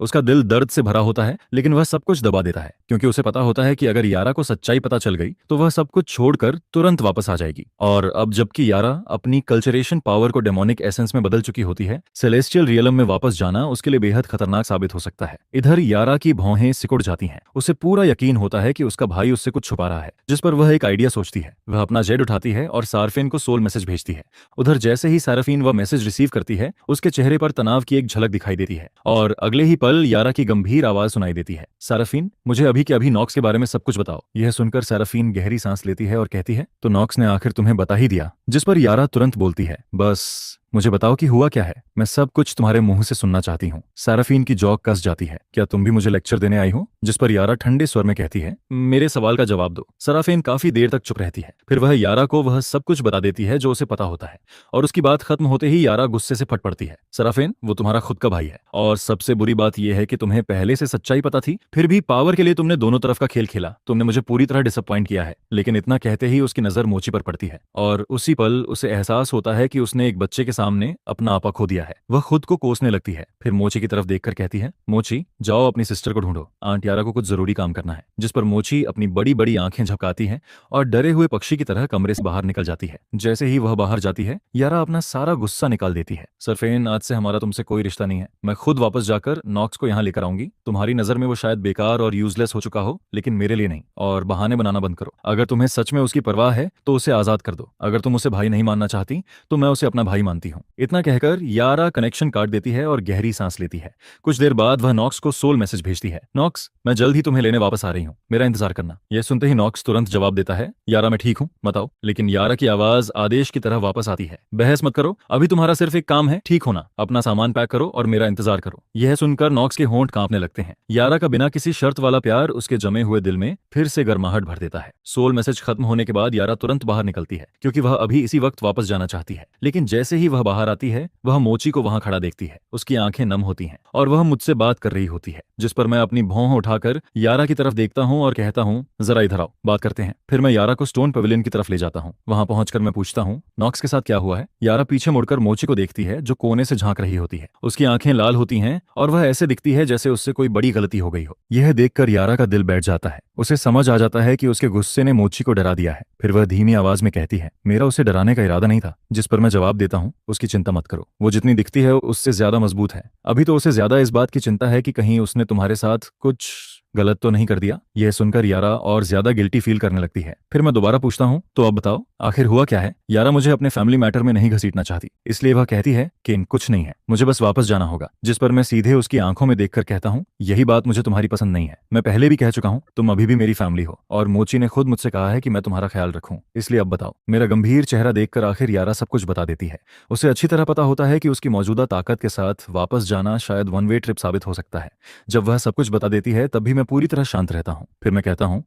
उसका दिल दर्द से भरा होता है, लेकिन वह सब कुछ दबा देता है क्योंकि उसे पता होता है कि अगर यारा को सच्चाई पता चल गई तो वह सब कुछ छोड़कर तुरंत वापस आ जाएगी। और अब जबकि यारा अपनी कल्चरेशन पावर को डेमोनिक एसेंस में बदल चुकी होती है, सेलेस्टियल रियलम में वापस जाना उसके लिए बेहद खतरनाक साबित हो सकता है। इधर यारा की भौहें सिकुड़ जाती हैं। उसे पूरा यकीन होता है कि उसका भाई उससे कुछ छुपा रहा है, जिस पर वह एक आइडिया सोचती है। वह अपना जेट उठाती है और सार्फिन को सोल मैसेज भेजती है। उधर जैसे ही सार्फिन वह मैसेज रिसीव करती है, उसके चेहरे पर तनाव की एक झलक दिखाई देती है और अगले ही पल यारा की गंभीर आवाज सुनाई देती है, साराफिन, मुझे अभी के अभी नॉक्स के बारे में सब कुछ बताओ। यह सुनकर साराफिन गहरी सांस लेती है और कहती है, तो नॉक्स ने आखिर तुम्हें बता ही दिया। जिस पर यारा तुरंत बोलती है, बस मुझे बताओ कि हुआ क्या है, मैं सब कुछ तुम्हारे मुंह से सुनना चाहती हूँ। साराफिन की जॉ कस जाती है, क्या तुम भी मुझे लेक्चर देने आई हो? जिस पर यारा ठंडे स्वर में कहती है, मेरे सवाल का जवाब दो। साराफिन काफी देर तक चुप रहती है, फिर वह यारा को वह सब कुछ बता देती है जो उसे पता होता है और उसकी बात खत्म होते ही यारा गुस्से से फट पड़ती है। साराफिन, वो तुम्हारा खुद का भाई है और सबसे बुरी बात यह है कि तुम्हें पहले से सच्चाई पता थी, फिर भी पावर के लिए तुमने दोनों तरफ का खेल खेला। तुमने मुझे पूरी तरह डिसअपॉइंट किया है। लेकिन इतना कहते ही उसकी नजर मोची पर पड़ती है और उसी पल उसे एहसास होता है कि उसने एक बच्चे के सामने अपना आपा खो दिया है। वह खुद को कोसने लगती है, फिर मोची की तरफ देखकर कहती है, मोची, जाओ अपनी सिस्टर को ढूंढो, आंट यारा को कुछ जरूरी काम करना है। जिस पर मोची अपनी बड़ी बड़ी आंखें झपकाती है और डरे हुए पक्षी की तरह कमरे से बाहर निकल जाती है। जैसे ही वह बाहर जाती है, यारा अपना सारा गुस्सा निकाल देती है। सरफेन, आज से हमारा तुमसे कोई रिश्ता नहीं है। मैं खुद वापस जाकर नॉक्स को यहाँ लेकर आऊंगी। तुम्हारी नजर में वो शायद बेकार और यूजलेस हो चुका हो, लेकिन मेरे लिए नहीं। और बहाने बनाना बंद करो। अगर तुम्हें सच में उसकी परवाह है तो उसे आजाद कर दो। अगर तुम उसे भाई नहीं मानना चाहती तो मैं उसे अपना भाई मानती हूँ। इतना कहकर यारा कनेक्शन काट देती है और गहरी सांस लेती है। कुछ देर बाद वह नॉक्स को सोल मैसेज भेजती है, नॉक्स, मैं जल्द ही तुम्हें लेने वापस आ रही हूँ, मेरा इंतजार करना। यह सुनते ही नॉक्स तुरंत जवाब देता है, यारा मैं ठीक हूँ, बताओ। लेकिन यारा की आवाज आदेश की तरह वापस आती है, बहस मत करो, अभी तुम्हारा सिर्फ एक काम है, ठीक होना। अपना सामान पैक करो और मेरा इंतजार करो। यह सुनकर नॉक्स के होंठ कांपने लगते हैं। यारा का बिना किसी शर्त वाला प्यार उसके जमे हुए दिल में फिर से गर्माहट भर देता है। सोल मैसेज खत्म होने के बाद यारा तुरंत बाहर निकलती है क्योंकि वह अभी इसी वक्त वापस जाना चाहती है। लेकिन जैसे ही वह बाहर आती है, वह मोची को वहां खड़ा देखती है। उसकी आंखें नम होती हैं और वह मुझसे बात कर रही होती है। जिस पर मैं अपनी भौं उठाकर यारा की तरफ देखता हूं और कहता हूं, जरा इधर आओ, बात करते हैं। फिर मैं यारा को स्टोन पवेलियन की तरफ ले जाता हूं। वहां पहुंचकर मैं पूछता हूं, नॉक्स के साथ क्या हुआ है? यारा पीछे मुड़कर मोची को देखती है जो कोने से झांक रही होती है। उसकी आंखें लाल होती हैं और वह ऐसे दिखती है जैसे उससे कोई बड़ी गलती हो गई हो। यह देखकर यारा का दिल बैठ जाता है। उसे समझ आ जाता है कि उसके गुस्से ने मोची को डरा दिया है। फिर वह धीमी आवाज में कहती है, मेरा उसे डराने का इरादा नहीं था। जिस पर मैं जवाब देता हूँ, उसकी चिंता मत करो, वो जितनी दिखती है उससे ज्यादा मजबूत है। अभी तो उसे ज्यादा इस बात की चिंता है कि कहीं उसने तुम्हारे साथ कुछ गलत तो नहीं कर दिया। यह सुनकर यारा और ज्यादा गिल्टी फील करने लगती है। फिर मैं दोबारा पूछता हूँ, तो अब बताओ आखिर हुआ क्या है? यारा मुझे अपने फैमिली मैटर में नहीं घसीटना चाहती, इसलिए वह कहती है कि कुछ नहीं है, मुझे बस वापस जाना होगा। जिस पर मैं सीधे उसकी आंखों में देखकर कहता हूँ, यही बात मुझे तुम्हारी पसंद नहीं है। मैं पहले भी कह चुका हूँ, तुम अभी भी मेरी फैमिली हो और मोची ने खुद मुझसे कहा है कि मैं तुम्हारा ख्याल रखूं, इसलिए अब बताओ। मेरा गंभीर चेहरा देखकर आखिर यारा सब कुछ बता देती है। उसे अच्छी तरह पता होता है कि उसकी मौजूदा ताकत के साथ वापस जाना शायद वन वे ट्रिप साबित हो सकता है। जब वह सब कुछ बता देती है तब भी मैं पूरी तरह शांत रहता हूँ। फिर मैं कहता हूँ,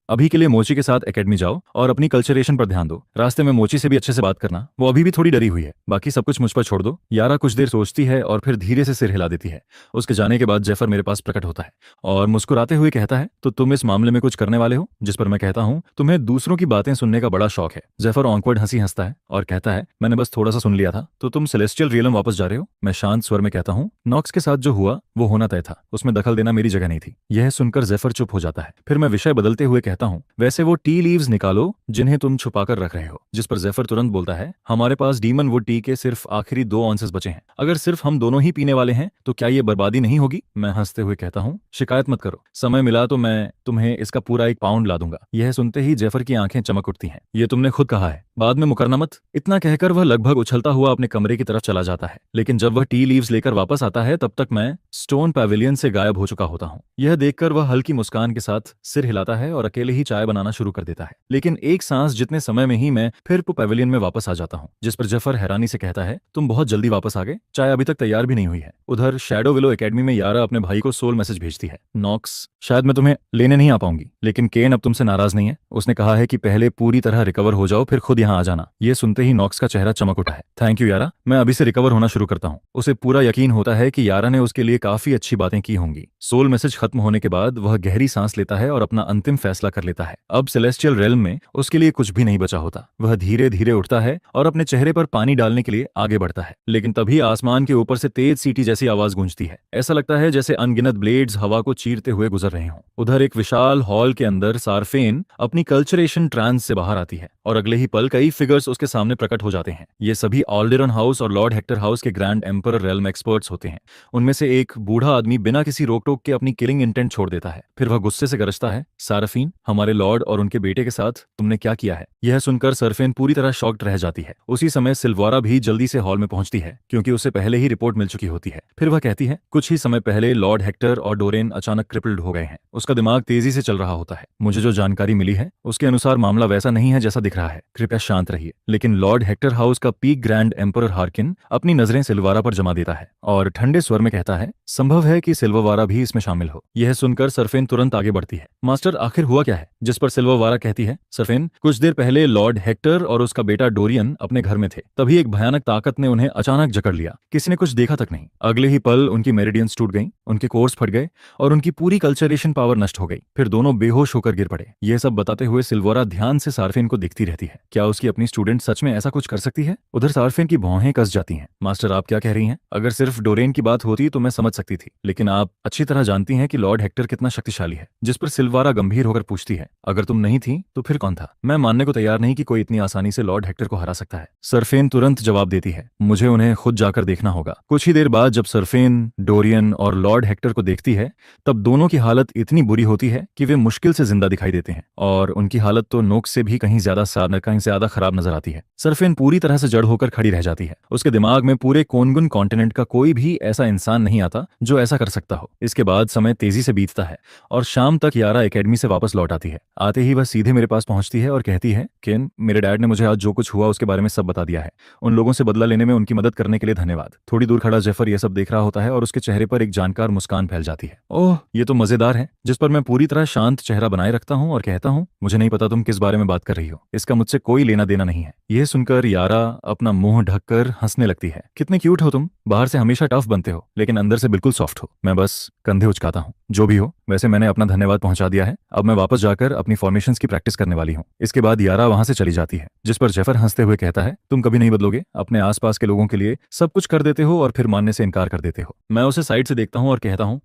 अभी के लिए मोची के साथ एकेडमी जाओ और अपनी कल्चरेशन पर ध्यान दो। रास्ते में मोची से भी अच्छे से बात करना, वो अभी भी थोड़ी डरी हुई है। बाकी सब कुछ मुझ पर छोड़ दो। यारा कुछ देर सोचती है और फिर धीरे से सिर हिला देती है। उसके जाने के बाद जेफर मेरे पास प्रकट होता है और मुस्कुराते हुए कहता है, तो तुम इस मामले में कुछ करने वाले हो? जिस पर मैं कहता हूँ, तुम्हें दूसरों की बातें सुनने का बड़ा शौक है। जेफर ऑकवर्ड हंसी हंसता है और कहता है, मैंने बस थोड़ा सा सुन लिया था। तो तुम सेलेस्टियल रियलम वापस जा रहे हो? मैं शांत स्वर में कहता हूँ, नॉक्स के साथ जो हुआ वो होना तय था, उसमें दखल देना मेरी जगह नहीं थी। यह सुनकर जेफर चुप हो जाता है। फिर मैं विषय बदलते हुए कहता हूँ, वैसे वो टी लीव्स निकालो जिन्हें तुम छुपाकर रख रहे हो। जिस पर जेफर तुरंत बोलता है, हमारे पास डीमन वुड टी के सिर्फ आखिरी 2 ऑन्सेस बचे हैं। अगर सिर्फ हम दोनों ही पीने वाले हैं तो क्या ये बर्बादी नहीं होगी? मैं हंसते हुए कहता हूँ, शिकायत मत करो, समय मिला तो मैं तुम्हें इसका पूरा 1 पाउंड ला दूंगा। यह सुनते ही जेफर की आंखें चमक उठती हैं। ये तुमने खुद कहा है, बाद में मुकरना मत। इतना कहकर वह लगभग उछलता हुआ अपने कमरे की तरफ चला जाता है। लेकिन जब वह टी लीव्स लेकर वापस आता है तब तक मैं स्टोन पैविलियन से गायब हो चुका होता हूँ। यह देखकर वह हल्की मुस्कान के साथ सिर हिलाता है और अकेले ही चाय बनाना शुरू कर देता है। लेकिन एक सांस जितने समय में ही मैं फिर पैविलियन में वापस आ जाता हूँ। जिस पर जेफर हैरानी से कहता है, तुम बहुत जल्दी वापस आ गए, चाय अभी तक तैयार भी नहीं हुई है। उधर शैडो विलो एकेडमी में यारा अपने भाई को सोल मैसेज भेजती है, नॉक्स, शायद मैं तुम्हें लेने नहीं आ पाऊंगी, लेकिन केन अब तुमसे नाराज नहीं है। उसने कहा है कि पहले पूरी तरह रिकवर हो जाओ फिर खुद यहाँ आ जाना। ये सुनते ही नॉक्स का चेहरा चमक उठा है। थैंक यू यारा, मैं अभी से रिकवर होना शुरू करता हूँ। उसे पूरा यकीन होता है कि यारा ने उसके लिए काफी अच्छी बातें की होंगी। सोल मैसेज खत्म होने के बाद वह गहरी सांस लेता है और अपना अंतिम फैसला कर लेता है। अब सेलेस्टियल रेल्म में उसके लिए कुछ भी नहीं बचा होता। वह धीरे धीरे उठता है और अपने चेहरे पर पानी डालने के लिए आगे बढ़ता है, लेकिन तभी आसमान के ऊपर से तेज सीटी जैसी आवाज गूंजती है। ऐसा लगता है जैसे अनगिनत ब्लेड्स हवा को चीरते हुए गुजर रहे हों। उधर एक विशाल हॉल के अंदर सार्फेन अपनी कल्चरेशन ट्रांस से बाहर आती है और अगले ही पल कई फिगर्स उसके सामने प्रकट हो जाते हैं। ये सभी ऑल्डेरन हाउस और लॉर्ड हेक्टर हाउस के ग्रैंड एम्परर रेल्म एक्सपर्ट्स होते हैं। उनमें से एक बूढ़ा आदमी बिना किसी रोक टोक के अपनी किलिंग इंटेंट छोड़ देता है। फिर वह गुस्से से गरजता है, सारफीन, हमारे लॉर्ड और उनके बेटे के साथ तुमने क्या किया है? यह सुनकर सरफेन पूरी तरह शॉक्ड रह जाती है। उसी समय सिल्वारा भी जल्दी से हॉल में पहुंचती है, क्योंकि उसे पहले ही रिपोर्ट मिल चुकी होती है। फिर वह कहती है, कुछ ही समय पहले लॉर्ड हेक्टर और डोरेन अचानक क्रिपल्ड हो गए हैं। उसका दिमाग तेजी से चल रहा होता है। मुझे जो जानकारी मिली है उसके अनुसार मामला वैसा नहीं है जैसा दिख रहा है। कृपया शांत रहिए। लेकिन लॉर्ड हेक्टर हाउस का पीक ग्रैंड एम्परर हार्किन अपनी नजरें सिल्वारा पर जमा देता है और ठंडे स्वर में कहता है, संभव है कि सिल्वारा भी इसमें शामिल हो। यह सुनकर सरफेन तुरंत आगे बढ़ती है। मास्टर, आखिर हुआ क्या है? जिस पर सिल्वारा कहती है, सरफेन, कुछ देर पहले लॉर्ड हेक्टर और उसका बेटा डोरियन अपने घर में थे। तभी एक भयानक ताकत ने उन्हें अचानक जकड़ लिया। किसी ने कुछ देखा तक नहीं। अगले ही पल उनकी मेरिडियंस टूट गईं, उनके कोर्स फट गए और उनकी पूरी कल्चरेशन पावर नष्ट हो गई। फिर दोनों बेहोश होकर गिर पड़े। यह सब बताते हुए सिल्वारा ध्यान से सार्फेन को देखती रहती है। क्या उसकी अपनी स्टूडेंट सच में ऐसा कुछ कर सकती है? उधर सार्फेन की भौहें कस जाती हैं। मास्टर, आप क्या कह रही हैं? अगर सिर्फ डोरेन की बात होती तो मैं समझ सकती थी, लेकिन आप अच्छी तरह जानती हैं कि लॉर्ड हेक्टर कितना शक्तिशाली है। जिस पर सिल्वारा गंभीर होकर पूछती है, अगर तुम नहीं थी तो फिर कौन था? मैं मानने को तैयार नहीं कि कोई इतनी आसानी से लॉर्ड हेक्टर को हरा सकता है। सरफेन तुरंत जवाब देती है, मुझे उन्हें खुद जाकर देखना होगा। कुछ ही देर बाद जब सरफेन डोरियन और लॉर्ड हेक्टर को देखती है, तब दोनों की हालत इतनी बुरी होती है कि वे मुश्किल से जिंदा दिखाई देते हैं और उनकी हालत तो नोक से भी कहीं ज्यादा खराब नजर आती है। सरफेन पूरी तरह से जड़ होकर खड़ी रह जाती है। उसके दिमाग में पूरे कोनगुन कॉन्टिनेंट का कोई भी ऐसा इंसान नहीं आता जो ऐसा कर सकता हो। इसके बाद समय तेजी से बीतता है और शाम तक यारा एकेडमी से वापस लौट आती है। आते ही वह सीधे मेरे पास पहुंचती है और कहती है, केन, मेरे डैड ने मुझे आज जो कुछ हुआ उसके बारे में सब बता दिया है। उन लोगों से बदला लेने में उनकी मदद करने के लिए धन्यवाद। थोड़ी दूर खड़ा जेफर यह सब देख रहा होता है और उसके चेहरे पर एक जानकार मुस्कान फैल जाती है। ओह, ये तो मजेदार है। जिस पर मैं पूरी तरह शांत चेहरा बनाए रखता हूँ और कहता हूँ, मुझे नहीं पता तुम किस बारे में बात कर रही हो। इसका मुझसे कोई लेना देना नहीं है। यह सुनकर यारा अपना मुंह ढककर हंसने लगती है। कितने क्यूट हो तुम। बाहर से हमेशा टफ बनते हो, लेकिन अंदर से बिल्कुल सॉफ्ट हो। मैं बस कंधे उचकाता हूँ। जो भी हो, वैसे मैंने अपना धन्यवाद पहुंचा दिया है। अब मैं वापस जाकर अपनी फॉर्मेशंस की प्रैक्टिस करने वाली हूँ। इसके बाद यारा वहां से चली जाती है, जिस पर जेफर हंसते हुए कहता है, तुम कभी नहीं बदलोगे। अपने आसपास के लोगों के लिए सब कुछ कर देते हो और फिर मानने से इनकार कर देते हो। मैं उसे साइड से देखता हूँ और कहता हूँ,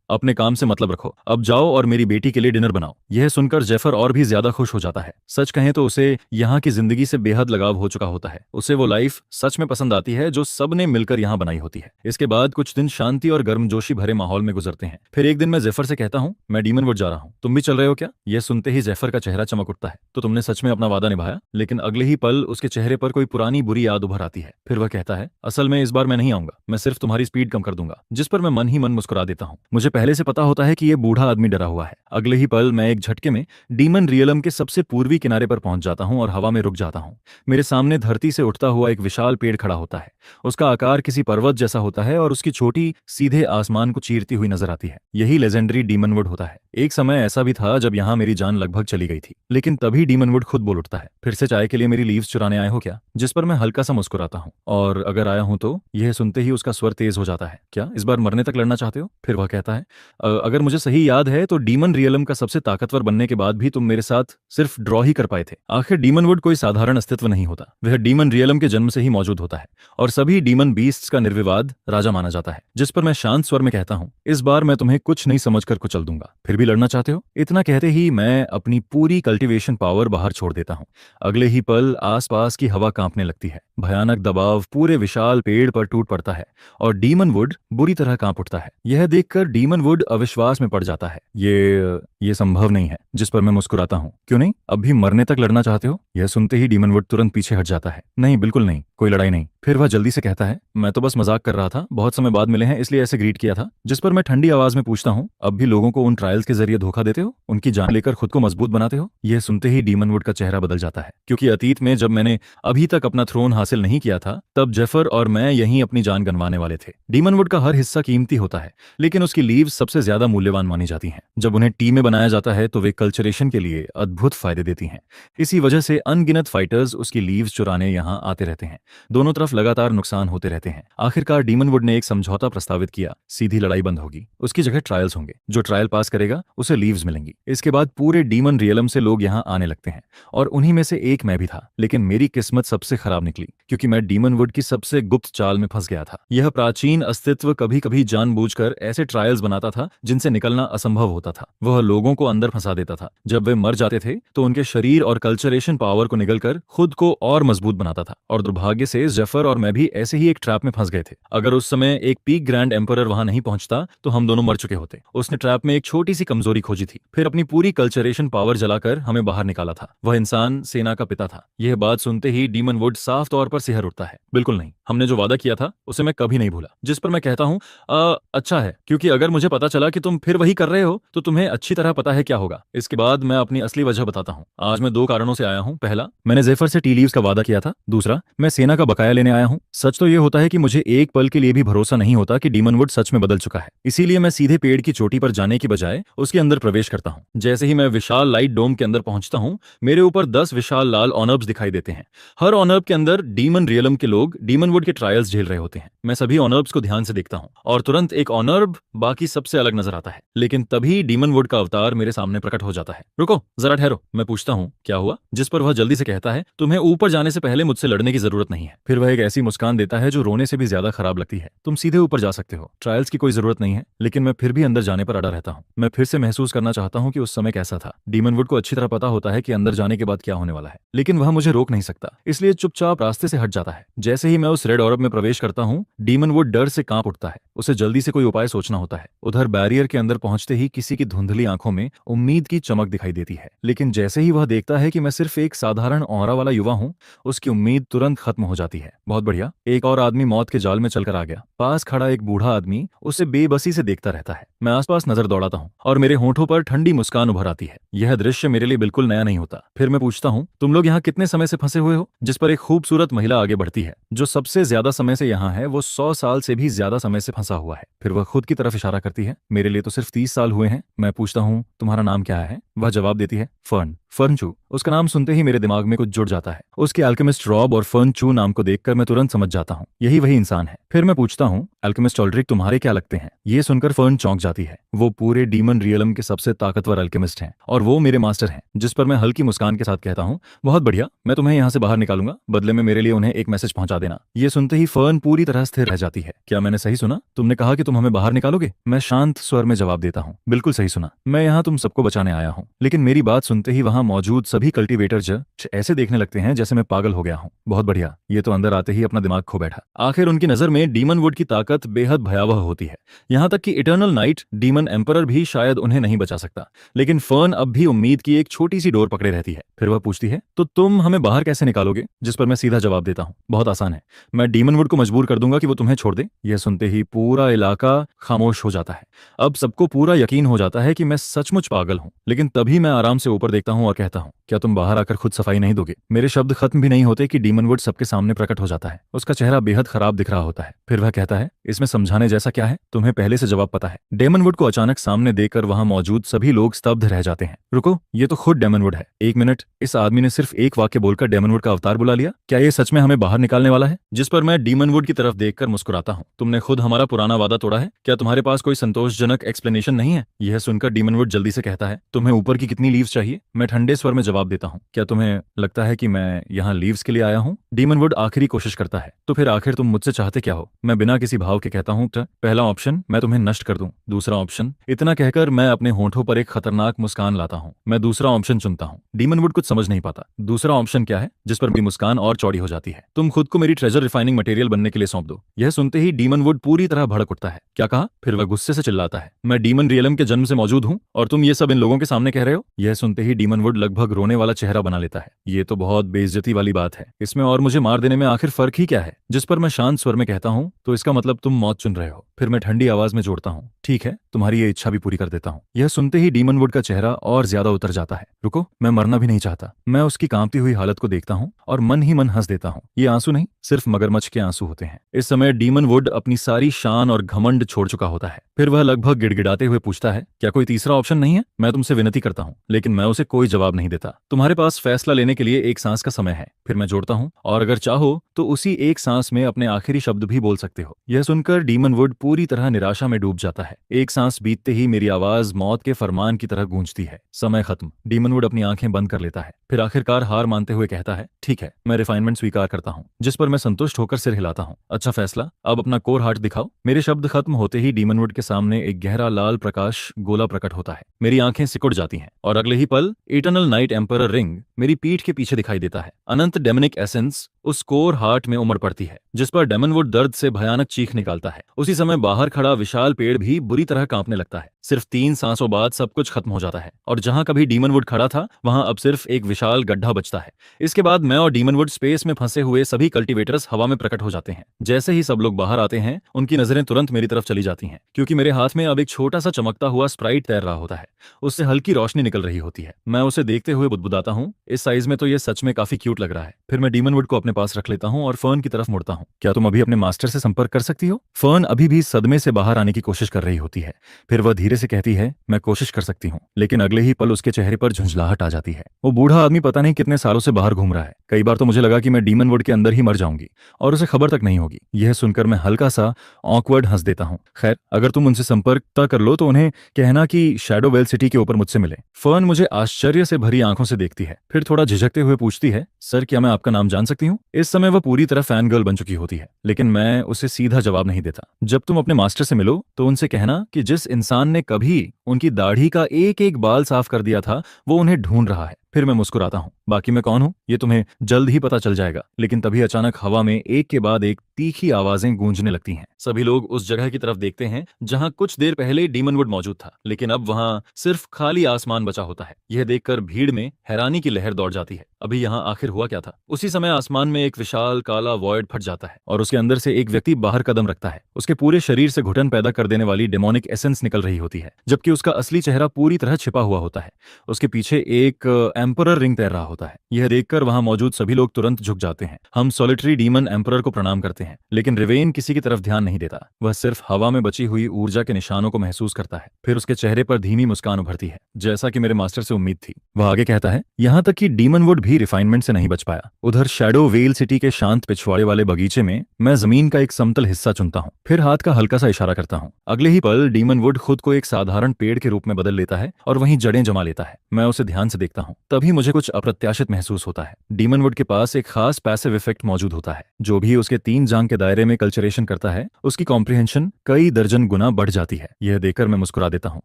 अपने काम से मतलब रखो। अब जाओ और मेरी बेटी के लिए डिनर बनाओ। यह सुनकर जेफर और भी ज्यादा खुश हो जाता है। सच कहें तो उसे यहाँ की जिंदगी से बेहद लगाव हो चुका होता है। उसे वो लाइफ सच में पसंद आती है जो सबने मिलकर यहाँ बनाई होती है। इसके बाद कुछ दिन शांति और गर्मजोशी भरे माहौल में गुजरते हैं। फिर एक दिन मैं जेफर से कहता हूँ, मैं डीमनवुड जा रहा हूँ, तुम भी चल रहे हो क्या? यह सुनते ही जेफर का चेहरा चमक उठता है। तो तुमने सच में अपना वादा निभाया? लेकिन अगले ही पल उसके चेहरे पर कोई पुरानी बुरी याद उभर आती है। फिर वह कहता है, असल में इस बार मैं नहीं आऊंगा, मैं सिर्फ तुम्हारी स्पीड कम कर दूंगा। जिस पर मैं मन ही मन मुस्कुरा देता हूँ। मुझे पहले से पता होता है कि यह बूढ़ा आदमी डरा हुआ है। अगले ही पल मैं एक झटके में डीमन रियलम के सबसे पूर्वी किनारे पर पहुंच जाता हूं और हवा में रुक जाता हूं। मेरे सामने धरती से उठता हुआ एक विशाल पेड़ खड़ा होता है। उसका आकार किसी पर्वत जैसा होता है और उसकी चोटी सीधे आसमान को चीरती हुई नजर आती है। यही लेजेंडरी डीमनवुड होता है। एक समय ऐसा भी था जब यहाँ मेरी जान लगभग चली गई थी, लेकिन तभी डीमनवुड खुद बोल उठता है, फिर से चाय के लिए मेरी लीव्स चुराने आए हो क्या? जिस पर मैं हल्का सा मुस्कुराता हूँ, और अगर आया हूं तो। यह सुनते ही उसका स्वर तेज हो जाता है, क्या इस बार मरने तक लड़ना चाहते हो? फिर वह कहता है, अगर मुझे सही याद है तो डीमन रियलम का सबसे ताकतवर बनने के बाद भी तुम मेरे साथ सिर्फ ड्रॉ ही कर पाए थे। आखिर डीमनवुड कोई साधारण अस्तित्व नहीं होता, वह डीमन रियलम के जन्म से ही मौजूद होता है और सभी डीमन बीस्ट्स का निर्विवाद राजा माना जाता है। जिस पर मैं शांत स्वर में कहता हूँ, इस बार मैं तुम्हें कुछ नहीं समझकर कुचल दूंगा। फिर भी लड़ना चाहते हो? इतना कहते ही मैं अपनी पूरी कल्टीवेशन पावर बाहर छोड़ देता हूँ। अगले ही पल आसपास की हवा कांपने लगती है। भयानक दबाव पूरे विशाल पेड़ पर टूट पड़ता है और डीमनवुड बुरी तरह कांप उठता है। यह देखकर डीमनवुड अविश्वास में पड़ जाता है। ये संभव नहीं है। जिस पर मैं मुस्कुराता हूँ, क्यों नहीं? अब भी मरने तक लड़ना चाहते हो? यह सुनते ही डीमनवुड तुरंत पीछे हट जाता है। नहीं, बिल्कुल नहीं, कोई लड़ाई नहीं। फिर वह जल्दी से कहता है, मैं तो बस मजाक कर रहा था, बहुत समय बाद मिले हैं इसलिए ऐसे ग्रीट किया था। जिस पर मैं ठंडी आवाज में पूछता हूँ, अब भी लोगों को उन ट्रायल्स के जरिए धोखा देते हो? उनकी जान लेकर खुद को मजबूत बनाते हो? यह सुनते ही डीमनवुड का चेहरा बदल जाता है, क्योंकि अतीत में जब मैंने अभी तक अपना थ्रोन हासिल नहीं किया था, तब जेफर और मैं यहीं अपनी जान गंवाने वाले थे। डीमनवुड का हर हिस्सा कीमती होता है, लेकिन उसकी लीव्स सबसे ज्यादा मूल्यवान मानी मानी जाती हैं। जब उन्हें टीम में बनाया जाता है तो वे कल्चरेशन के लिए अद्भुत फायदे देती हैं। इसी वजह से अनगिनत फाइटर्स उसकी लीव्स चुराने यहाँ आते रहते हैं। दोनों तरफ लगातार नुकसान होते रहते हैं। आखिरकार डीमनवुड ने एक समझौता प्रस्तावित किया, सीधी लड़ाई बंद होगी, उसकी जगह ट्रायल्स होंगे। जो ट्रायल पास करेगा उसे लीव्स मिलेंगी। इसके बाद पूरे डीमन रियलम से लोग यहाँ आने लगते हैं और उन्हीं में से एक मैं भी था। लेकिन मेरी किस्मत सबसे खराब निकली क्योंकि मैं डीमनवुड की सबसे गुप्त चाल में फंस गया था। यह प्राचीन अस्तित्व कभी कभी जानबूझकर ऐसे ट्रायल्स बनाता था जिनसे निकलना असंभव होता था। वह लोगों को अंदर फंसा देता था। जब वे मर जाते थे तो उनके शरीर और कल्चरेशन पावर को निगलकर खुद को और मजबूत बनाता था। और दुर्भाग्य से जेफर और मैं भी ऐसे ही एक ट्रैप में फंस गए थे। अगर उस समय एक पीक ग्रैंड एम्परर वहां नहीं पहुंचता तो हम दोनों मर चुके होते। उसने ट्रैप में एक छोटी सी कमजोरी खोजी थी, फिर अपनी पूरी कल्चरेशन पावर जलाकर हमें बाहर निकाला था। वह इंसान सेना का पिता था। यह बात सुनते ही डीमनवुड साफ तौर पर सिहर उठता है। बिल्कुल नहीं, हमने जो वादा किया था उसे मैं कभी नहीं भूला। जिस पर मैं कहता हूँ अच्छा है, क्योंकि अगर मुझे पता चला कि तुम फिर वही कर रहे हो तो तुम्हें अच्छी तरह पता है क्या होगा। इसके बाद मैं अपनी असली वजह बताता हूँ। आज मैं 2 कारणों से आया हूँ। पहला, मैंने जेफर से टी लीव्स का वादा किया था। दूसरा, मैं सेना का बकाया लेने आया हूँ। सच तो यह होता है कि मुझे एक पल के लिए भी भरोसा नहीं होता कि डीमनवुड सच में बदल चुका है। इसीलिए मैं सीधे पेड़ की चोटी पर जाने की बजाय उसके अंदर प्रवेश करता हूँ। जैसे ही मैं विशाल लाइट डोम के अंदर पहुंचता हूँ, मेरे ऊपर 10 विशाल लाल ऑनर्ब्स दिखाई देते हैं। हर ऑनर्ब के अंदर डीमन रियलम के लोग डीमनवुड के ट्रायल्स झेल रहे होते हैं। मैं सभी ऑनर्ब्स को ध्यान से देखता हूँ और तुरंत एक ऑनर्ब बाकी सबसे अलग नजर आता है। लेकिन तभी डीमनवुड का अवतार मेरे सामने प्रकट हो जाता है। रुको, जरा ठहरो। मैं पूछता हूँ क्या हुआ, जिस पर वह जल्दी से कहता है, तुम्हें ऊपर जाने से पहले मुझसे लड़ने की जरूरत नहीं है। फिर वह एक ऐसी मुस्कान देता है जो रोने से भी ज्यादा खराब लगती है। तुम सीधे ऊपर जा सकते हो, ट्रायल्स की कोई जरूरत नहीं है। लेकिन मैं फिर भी अंदर जाने पर अड़ा रहता हूँ। मैं फिर से महसूस करना चाहता हूँ कि उस समय कैसा था। डीमनवुड को अच्छी तरह पता होता है कि अंदर जाने के बाद क्या होने वाला है, लेकिन वह मुझे रोक नहीं सकता, इसलिए चुपचाप रास्ते से हट जाता है। जैसे ही मैं उस रेड ऑरब में प्रवेश करता हूँ, डीमनवुड डर से कांप उठता है। उसे जल्दी से कोई उपाय सोचना होता है। उधर बैरियर के अंदर पहुंचते ही किसी की धुंधली आंखों में उम्मीद की चमक दिखाई देती है। लेकिन जैसे ही वह देखता है कि मैं सिर्फ एक साधारण ऑरा वाला युवा हूँ, उसकी उम्मीद तुरंत खत्म हो जाती है। बहुत बढ़िया, एक और आदमी मौत के जाल में चलकर आ गया। पास खड़ा एक बूढ़ा आदमी उसे बेबसी से देखता रहता है। मैं आसपास नजर दौड़ाता हूँ और मेरे होंठों पर ठंडी मुस्कान उभर आती है। यह दृश्य मेरे लिए बिल्कुल नया नहीं होता। फिर मैं पूछता हूँ, तुम लोग यहाँ कितने समय से फंसे हुए हो? जिस पर एक खूबसूरत महिला आगे बढ़ती है। जो सबसे ज्यादा समय से यहाँ है वो 100 साल से भी ज्यादा समय से फंसा हुआ है। फिर वह खुद की तरफ इशारा करती है। मेरे लिए तो सिर्फ 30 साल हुए हैं। मैं पूछता हूँ, तुम्हारा नाम क्या है? वह जवाब देती है, फर्न। फर्न चू। उसका नाम सुनते ही मेरे दिमाग में कुछ जुड़ जाता है। उसके अल्केमिस्ट रॉब और फर्न चू नाम को देखकर मैं तुरंत समझ जाता हूँ, यही वही इंसान है। फिर मैं पूछता हूँ, अल्केमिस्ट ऑल्ड्रिक, तुम्हारे क्या लगते हैं? ये सुनकर फर्न चौंक जाती है। वो पूरे डीमन रियलम के सबसे ताकतवर अल्केमिस्ट हैं और वो मेरे मास्टर हैं। जिस पर मैं हल्की मुस्कान के साथ कहता हूँ, बहुत बढ़िया, मैं तुम्हें यहाँ से बाहर निकालूंगा, बदले में मेरे लिए उन्हें एक मैसेज पहुंचा देना। ये सुनते ही फर्न पूरी तरह स्थिर रह जाती है। क्या मैंने सही सुना? तुमने कहा कि तुम हमें बाहर निकालोगे? मैं शांत स्वर में जवाब देता हूँ, बिल्कुल सही सुना। मैं यहाँ तुम सबको बचाने आया हूँ। लेकिन मेरी बात सुनते ही वहां मौजूद सभी कल्टीवेटर ऐसे देखने लगते हैं जैसे मैं पागल हो गया हूँ। बहुत बढ़िया, ये तो अंदर आते ही अपना दिमाग खो बैठा। आखिर उनकी नजर में डीमनवुड की ताकत बेहद भयावह होती है। यहाँ तक कि इटर्नल नाइट डीमन एम्परर भी शायद उन्हें नहीं बचा सकता। लेकिन फर्न अब भी उम्मीद की एक छोटी सी डोर पकड़े रहती है। फिर वह पूछती है, तो तुम हमें बाहर कैसे निकालोगे? जिस पर मैं सीधा जवाब देता हूँ, बहुत आसान है, मैं डीमनवुड को मजबूर कर दूंगा कि वो तुम्हें छोड़ दे। यह सुनते ही पूरा इलाका खामोश हो जाता है। अब सबको पूरा यकीन हो जाता है कि मैं सचमुच पागल हूँ। लेकिन तभी मैं आराम से ऊपर देखता हूँ और कहता हूँ, क्या तुम बाहर आकर खुद सफाई नहीं दोगे? मेरे शब्द खत्म भी नहीं होते कि डीमनवुड सबके सामने प्रकट हो जाता है। उसका चेहरा बेहद खराब दिख रहा होता है। फिर वह कहता है, इसमें समझाने जैसा क्या है? तुम्हें पहले से जवाब पता है। डेमनवुड को अचानक सामने देखकर वहां मौजूद सभी लोग स्तब्ध रह जाते हैं। रुको, ये तो खुद डेमनवुड है। एक मिनट, इस आदमी ने सिर्फ एक वाक्य बोलकर डेमनवुड का अवतार बुला लिया? क्या ये सच में हमें बाहर निकालने वाला है? जिस पर मैं डीमनवुड की तरफ देखकर मुस्कुराता हूँ। तुमने खुद हमारा पुराना वादा तोड़ा है। क्या तुम्हारे पास कोई संतोषजनक एक्सप्लेनेशन नहीं है? यह सुनकर डीमनवुड जल्दी से कहता है, तुम्हें ऊपर की कितनी लीव्स चाहिए? मैं ठंडे स्वर में जवाब देता हूँ, क्या तुम्हें लगता है कि मैं यहाँ लीव्स के लिए आया हूँ? डीमनवुड आखिरी कोशिश करता है, तो फिर आखिर तुम मुझसे चाहते क्या हो? मैं बिना किसी भाव के कहता हूँ, पहला ऑप्शन, मैं तुम्हें नष्ट कर दूं। दूसरा ऑप्शन। इतना कहकर मैं अपने होंठों पर एक खतरनाक मुस्कान लाता हूँ। मैं दूसरा ऑप्शन चुनता हूँ। डीमनवुड कुछ समझ नहीं पाता। दूसरा ऑप्शन क्या है? जिस पर मेरी मुस्कान और चौड़ी हो जाती है, तुम खुद को मेरी ट्रेजर रिफाइनिंग मटेरियल बनने के लिए सौंप दो। यह सुनते ही डीमनवुड पूरी तरह भड़क उठता है। क्या कहा? फिर वह गुस्से से चिल्लाता है, मैं डीमन रियलम के जन्म से मौजूद हूँ और तुम ये सब इन लोगों के सामने कह रहे हो? यह सुनते ही डीमनवुड लगभग रोने वाला चेहरा बना लेता है। ये तो बहुत बेइज्जती वाली बात है। इसमें और मुझे मार देने में आखिर फर्क ही क्या है? जिस पर मैं शांत स्वर में कहता हूँ, तो इसका मतलब तुम मौत चुन रहे हो। फिर मैं ठंडी आवाज में जोड़ता हूँ, ठीक है, तुम्हारी ये इच्छा भी पूरी कर देता हूँ। यह सुनते ही डीमन वुड का चेहरा और ज्यादा उतर जाता है। रुको, मैं मरना भी नहीं चाहता। मैं उसकी कांपती हुई हालत को देखता हूँ और मन ही मन हंस देता हूँ। ये आंसू नहीं, सिर्फ मगरमच्छ के आंसू होते हैं। इस समय डीमन वुड अपनी सारी शान और घमंड छोड़ चुका होता है। फिर वह लगभग गिड़गिड़ाते हुए पूछता है, क्या कोई तीसरा ऑप्शन नहीं है? मैं तुमसे विनती करता हूँ। लेकिन मैं उसे कोई जवाब नहीं देता। तुम्हारे पास फैसला लेने के लिए एक सांस का समय है। फिर मैं जोड़ता हूँ, और अगर चाहो तो उसी एक सांस में अपने आखिरी शब्द भी बोल सकते हो। यह सुनकर डीमन वुड पूरी तरह निराशा में डूब जाता है। एक सांस बीतते ही मेरी आवाज मौत के फरमान की तरह गूंजती है। समय खत्म। डीमन वुड अपनी आंखें बंद कर लेता है। फिर आखिरकार हार मानते हुए कहता है, ठीक है, मैं रिफाइनमेंट स्वीकार करता हूँ। जिस पर मैं संतुष्ट होकर सिर हिलाता हूँ। अच्छा फैसला, अब अपना कोर हार्ट दिखाओ। मेरे शब्द खत्म होते ही डीमन वुड के सामने एक गहरा लाल प्रकाश गोला प्रकट होता है। मेरी आंखें सिकुड़ जाती हैं और अगले ही पल इटर्नल नाइट एम्परर रिंग मेरी पीठ के पीछे दिखाई देता है। अनंत डेमनिक एसेंस उस कोर हार्ट में उमड़ पड़ती है, जिस पर डेमन वुड दर्द से भयानक चीख निकालता है। उसी समय बाहर खड़ा विशाल पेड़ भी बुरी तरह कांपने लगता है। सिर्फ 3 सांसों बाद सब कुछ खत्म हो जाता है और जहां कभी डीमन वुड खड़ा था वहां अब सिर्फ एक विशाल गड्ढा बचता है। इसके बाद मैं और डीमन वुड स्पेस में फंसे हुए सभी कल्टीवेटर्स हवा में प्रकट हो जाते हैं। जैसे ही सब लोग बाहर आते हैं, उनकी नजरें तुरंत मेरी तरफ चली जाती हैं, क्योंकि मेरे हाथ में अब एक छोटा सा चमकता हुआ स्प्राइट तैर रहा होता है। उससे हल्की रोशनी निकल रही होती है। मैं उसे देखते हुए बुदबुदाता हूँ, इस साइज में तो ये सच में काफी क्यूट लग रहा है। फिर मैं डीमन वुड को अपने पास रख लेता हूँ और फर्न की तरफ मुड़ता हूँ। क्या तुम अभी अपने मास्टर से संपर्क कर सकती हो? फर्न अभी भी सदमे से बाहर आने की कोशिश कर रही होती है। फिर वह धीरे से कहती है, मैं कोशिश कर सकती हूँ। लेकिन अगले ही पल उसके चेहरे पर झुंझलाहट आ जाती है। वो बूढ़ा आदमी पता नहीं कितने सालों से बाहर घूम रहा है। कई बार तो मुझे लगा कि मैं डीमन वुड के अंदर ही मर जाऊंगी और उसे खबर तक नहीं होगी। यह सुनकर मैं हल्का सा ऑकवर्ड हंस देता हूँ। खैर, अगर तुम उनसे संपर्क तय कर लो तो उन्हें कहना कि शैडो वेल सिटी के ऊपर मुझसे मिले। फर्न मुझे आश्चर्य से भरी आंखों से देखती है। फिर थोड़ा झिझकते हुए पूछती है, सर क्या मैं आपका नाम जान सकती हूँ? इस समय वह पूरी तरह फैन गर्ल बन चुकी होती है, लेकिन मैं उसे सीधा जवाब नहीं देता। जब तुम अपने मास्टर से मिलो तो उनसे कहना कि जिस इंसान ने कभी उनकी दाढ़ी का एक एक बाल साफ कर दिया था वो उन्हें ढूंढ रहा है। फिर मैं मुस्कुराता हूँ। बाकी मैं कौन हूँ ये तुम्हें जल्द ही पता चल जाएगा। लेकिन तभी अचानक हवा में एक के बाद एक तीखी आवाजें गूंजने लगती हैं। सभी लोग उस जगह की तरफ देखते हैं जहां कुछ देर पहले डीमन वुड मौजूद था, लेकिन अब वहां सिर्फ खाली आसमान बचा होता है। यह देखकर भीड़ में हैरानी की लहर दौड़ जाती है। अभी यहाँ आखिर हुआ क्या था? उसी समय आसमान में एक विशाल काला वॉइड फट जाता है और उसके अंदर से एक व्यक्ति बाहर कदम रखता है। उसके पूरे शरीर से घुटन पैदा कर देने वाली डेमोनिक एसेंस निकल रही होती है, जबकि उसका असली चेहरा पूरी तरह छिपा हुआ होता है। उसके पीछे एक एम्परर रिंग तैर रहा होता है। यह देखकर वहां मौजूद सभी लोग तुरंत झुक जाते हैं। हम सॉलिटरी डीमन एम्परर को प्रणाम करते हैं, लेकिन रिवेन किसी की तरफ ध्यान नहीं देता। वह सिर्फ हवा में बची हुई ऊर्जा के निशानों को महसूस करता है। फिर उसके चेहरे पर धीमी मुस्कान उभरती है, जैसा कि मेरे मास्टर से उम्मीद थी। वह आगे कहता है, यहाँ तक कि डीमन वुड भी रिफाइनमेंट से नहीं बच पाया। उधर शैडो वेल सिटी के शांत पिछवाड़े वाले बगीचे में मैं जमीन का एक समतल हिस्सा चुनता हूँ। फिर हाथ का हल्का सा इशारा करता हूँ। अगले ही पल डीमन वुड खुद को एक साधारण पेड़ के रूप में बदल लेता है और वहीं जड़ें जमा लेता है। मैं उसे ध्यान से देखता हूँ। तभी मुझे कुछ अप्रत्याशित महसूस होता है। डीमन वुड के पास एक खास पैसिव इफेक्ट मौजूद होता है। जो भी उसके 3 जांग के दायरे में कल्चरेशन करता है, उसकी कॉम्प्रिहेंशन कई दर्जन गुना बढ़ जाती है। यह देखकर मैं मुस्कुरा देता हूँ।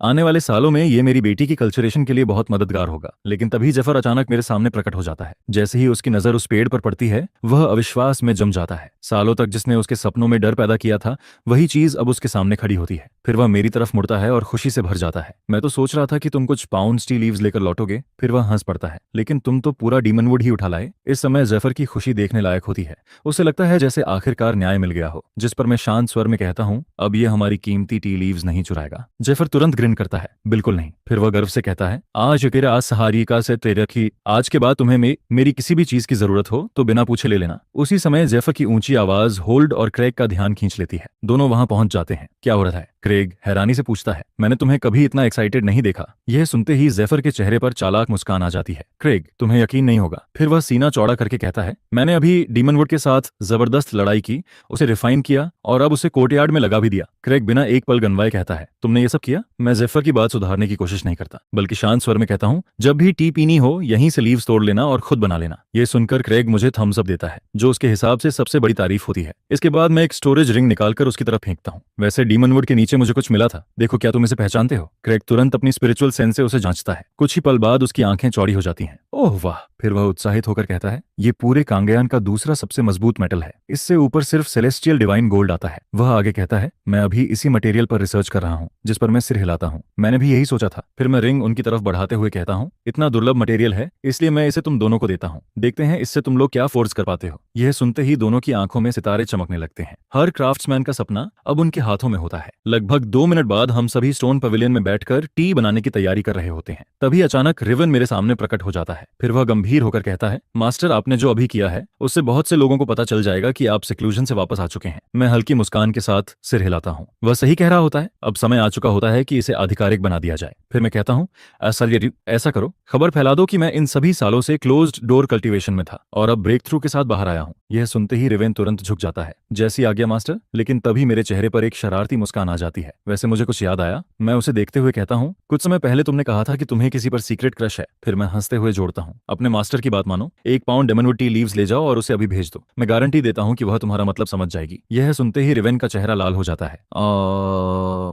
आने वाले सालों में ये मेरी बेटी की कल्चरेशन के लिए बहुत मददगार होगा। लेकिन तभी जफर अचानक मेरे सामने प्रकट हो जाता है। जैसे ही उसकी नजर उस पेड़ पर पड़ती है, वह अविश्वास में जम जाता है। सालों तक जिसने उसके सपनों में डर पैदा किया था, वही चीज अब उसके सामने खड़ी होती है। फिर वह मेरी तरफ मुड़ता है और खुशी से भर जाता है। मैं तो सोच रहा था कि तुम कुछ पाउंड टी लीव्स लेकर लौटोगे। फिर वह हंस पड़ता है, लेकिन तुम तो पूरा डीमन वुड ही उठा लाए। इस समय जफर की खुशी देखने लायक होती है। उसे लगता है जैसे आखिरकार न्याय मिल गया हो। जिस पर मैं शांत स्वर में कहता हूँ, अब ये हमारी कीमती टी लीव्स नहीं चुराएगा। जफर तुरंत ग्रिन करता है, बिल्कुल नहीं। फिर वह गर्व से कहता है, आज तेरा आज सहारिका से तेरे की आज के बाद तुम्हें मेरी किसी भी चीज की जरूरत हो तो बिना पूछे ले लेना। उसी समय जफर की ऊंची आवाज होल्ड और क्रेग का ध्यान खींच लेती है। दोनों वहां पहुंच जाते हैं। क्या हो रहा है? क्रेग हैरानी से पूछता है। मैंने तुम्हें कभी इतना एक्साइटेड नहीं देखा। यह सुनते ही जेफर के चेहरे पर चालाक मुस्कान आ जाती है। क्रेग, तुम्हें यकीन नहीं होगा। फिर वह सीना चौड़ा करके कहता है, मैंने अभी डीमन वुड के साथ जबरदस्त लड़ाई की, उसे रिफाइन किया और अब उसे कोर्टयार्ड में लगा भी दिया। क्रेग बिना एक पल गनवाए कहता है, तुमने ये सब किया? मैं जेफर की बात सुधारने की कोशिश नहीं करता, बल्कि शांत स्वर में कहता हूँ, जब भी टी पीनी हो यहीं से लीव्स तोड़ लेना और खुद बना लेना। ये सुनकर क्रेग मुझे थम्स अप देता है, जो उसके हिसाब से सबसे बड़ी तारीफ होती है। इसके बाद मैं एक स्टोरेज रिंग निकालकर उसकी तरफ फेंकता हूँ। वैसे डीमन वुड के नीचे मुझे कुछ मिला था, देखो क्या तुम इसे पहचानते हो? क्रेग तुरंत अपनी स्पिरिचुअल सेंस से उसे जांचता है। कुछ ही पल बाद उसकी आंखें चौड़ी हो जाती हैं। ओह वाह! फिर वह उत्साहित होकर कहता है, ये पूरे कांगेयान का दूसरा सबसे मजबूत मेटल है, इससे ऊपर सिर्फ सेलेस्टियल डिवाइन गोल्ड आता है। वह आगे कहता है, मैं अभी इसी मटेरियल पर रिसर्च कर रहा हूँ जिस पर मैं सिर हिलाता हूँ। मैंने भी यही सोचा था। फिर मैं रिंग उनकी तरफ बढ़ाते हुए कहता हूँ, इतना दुर्लभ मटेरियल है, इसलिए मैं इसे तुम दोनों को देता हूँ, देखते हैं इससे तुम लोग क्या फोर्स कर पाते हो। यह सुनते ही दोनों की आंखों में सितारे चमकने लगते हैं। हर क्राफ्ट्समैन का सपना अब उनके हाथों में होता है। लगभग 2 मिनट बाद हम सभी स्टोन पवेलियन में बैठकर टी बनाने की तैयारी कर रहे होते हैं। तभी अचानक रिवन मेरे सामने प्रकट हो जाता है। फिर वह गंभीर होकर कहता है, मास्टर, आपने जो अभी किया है उससे बहुत से लोगों को पता चल जाएगा कि आप सेक्लूजन से वापस आ चुके हैं। मैं हल्की मुस्कान के साथ सिर हिलाता हूँ। वह सही कह रहा होता है, अब समय आ चुका होता है कि इसे आधिकारिक बना दिया जाए। फिर मैं कहता हूँ, ऐसा करो, खबर फैला दो कि मैं इन सभी सालों से क्लोज्ड डोर कल्टीवेशन में था और अब ब्रेक थ्रू के साथ बाहर आया हूँ। यह सुनते ही रिवेन तुरंत झुक जाता है, जैसी आज्ञा मास्टर। लेकिन तभी मेरे चेहरे पर एक शरारती मुस्कान आ जाती है। वैसे मुझे कुछ याद आया। मैं उसे देखते हुए कहता हूँ, कुछ समय पहले तुमने कहा था कि तुम्हें किसी पर सीक्रेट क्रश है। फिर मैं हंसते हुए जोड़ता हूँ, अपने मास्टर की बात मानो, 1 पाउंड डेमनवुड टी लीव्स ले जाओ और उसे अभी भेज दो। मैं गारंटी देता हूँ कि वह तुम्हारा मतलब समझ जाएगी। यह सुनते ही रिवेन का चेहरा लाल हो जाता है।